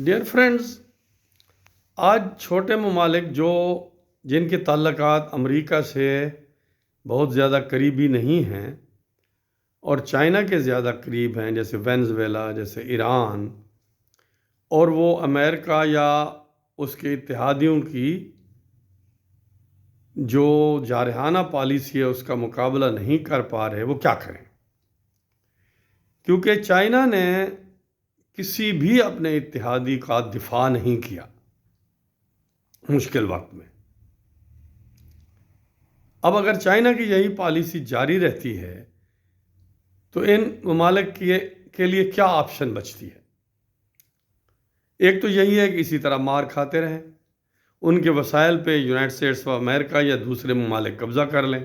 Dear friends, آج چھوٹے ممالک جن کے تعلقات امریکہ سے بہت زیادہ قریبی نہیں ہیں اور چائنا کے زیادہ قریب ہیں، جیسے وینزویلا، جیسے ایران، اور وہ امریکہ یا اس کے اتحادیوں کی جو جارحانہ پالیسی ہے اس کا مقابلہ نہیں کر پا رہے، وہ کیا کریں؟ کیونکہ چائنا نے کسی بھی اپنے اتحادی کا دفاع نہیں کیا مشکل وقت میں۔ اب اگر چائنا کی یہی پالیسی جاری رہتی ہے تو ان ممالک کے لیے کیا آپشن بچتی ہے؟ ایک تو یہی ہے کہ اسی طرح مار کھاتے رہیں، ان کے وسائل پہ یونائٹڈ اسٹیٹس آف امریکہ یا دوسرے ممالک قبضہ کر لیں۔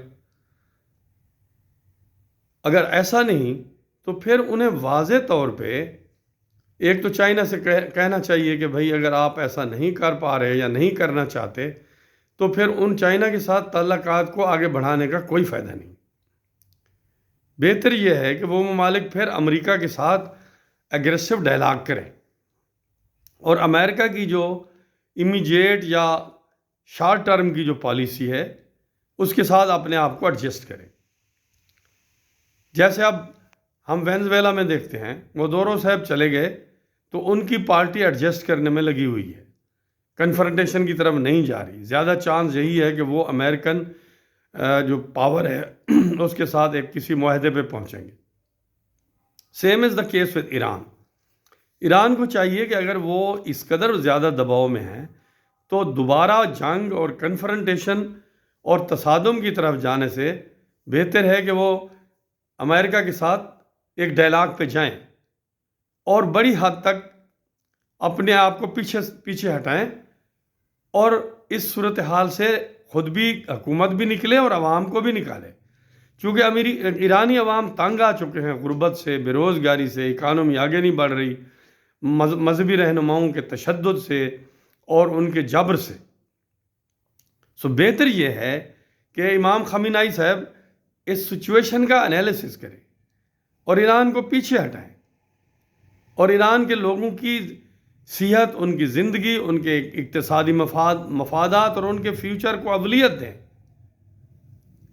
اگر ایسا نہیں تو پھر انہیں واضح طور پہ ایک تو چائنا سے کہنا چاہیے کہ بھائی اگر آپ ایسا نہیں کر پا رہے یا نہیں کرنا چاہتے تو پھر ان چائنا کے ساتھ تعلقات کو آگے بڑھانے کا کوئی فائدہ نہیں۔ بہتر یہ ہے کہ وہ ممالک پھر امریکہ کے ساتھ ایگریسو ڈائلاگ کریں اور امریکہ کی جو امیجیٹ یا شارٹ ٹرم کی جو پالیسی ہے اس کے ساتھ اپنے آپ کو ایڈجسٹ کریں۔ جیسے اب ہم وینزویلا میں دیکھتے ہیں، مدورو صاحب چلے گئے تو ان کی پارٹی ایڈجسٹ کرنے میں لگی ہوئی ہے، کنفرنٹیشن کی طرف نہیں جا رہی۔ زیادہ چانس یہی ہے کہ وہ امریکن جو پاور ہے اس کے ساتھ ایک کسی معاہدے پہ پہنچیں گے۔ Same is the case with Iran. Iran کو چاہیے کہ اگر وہ اس قدر زیادہ دباؤ میں ہیں تو دوبارہ جنگ اور کنفرنٹیشن اور تصادم کی طرف جانے سے بہتر ہے کہ وہ امریکہ کے ساتھ ایک ڈائلاگ پہ جائیں اور بڑی حد تک اپنے آپ کو پیچھے ہٹائیں اور اس صورتحال سے خود بھی حکومت بھی نکلے اور عوام کو بھی نکالے، کیونکہ ایرانی عوام تنگ آ چکے ہیں غربت سے، بے روزگاری سے، اکانومی آگے نہیں بڑھ رہی، مذہبی رہنماؤں کے تشدد سے اور ان کے جبر سے۔ بہتر یہ ہے کہ امام خامنہ ای صاحب اس سچویشن کا انالیسس کریں اور ایران کو پیچھے ہٹائیں اور ایران کے لوگوں کی صحت، ان کی زندگی، ان کے اقتصادی مفادات اور ان کے فیوچر کو اولویت دیں۔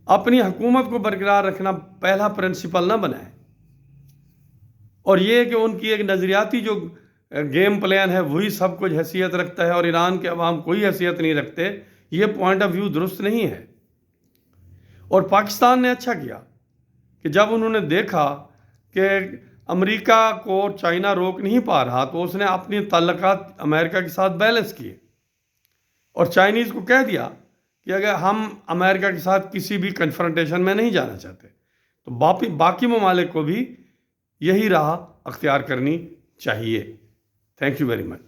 اپنی حکومت کو برقرار رکھنا پہلا پرنسپل نہ بنائیں، اور یہ کہ ان کی ایک نظریاتی جو گیم پلان ہے وہی سب کچھ حیثیت رکھتا ہے اور ایران کے عوام کوئی حیثیت نہیں رکھتے، یہ پوائنٹ آف ویو درست نہیں ہے۔ اور پاکستان نے اچھا کیا کہ جب انہوں نے دیکھا کہ امریکہ کو چائنا روک نہیں پا رہا تو اس نے اپنی تعلقات امریکہ کے ساتھ بیلنس کیے اور چائنیز کو کہہ دیا کہ اگر ہم امریکہ کے ساتھ کسی بھی کنفرنٹیشن میں نہیں جانا چاہتے تو باقی ممالک کو بھی یہی راہ اختیار کرنی چاہیے۔ Thank you very much.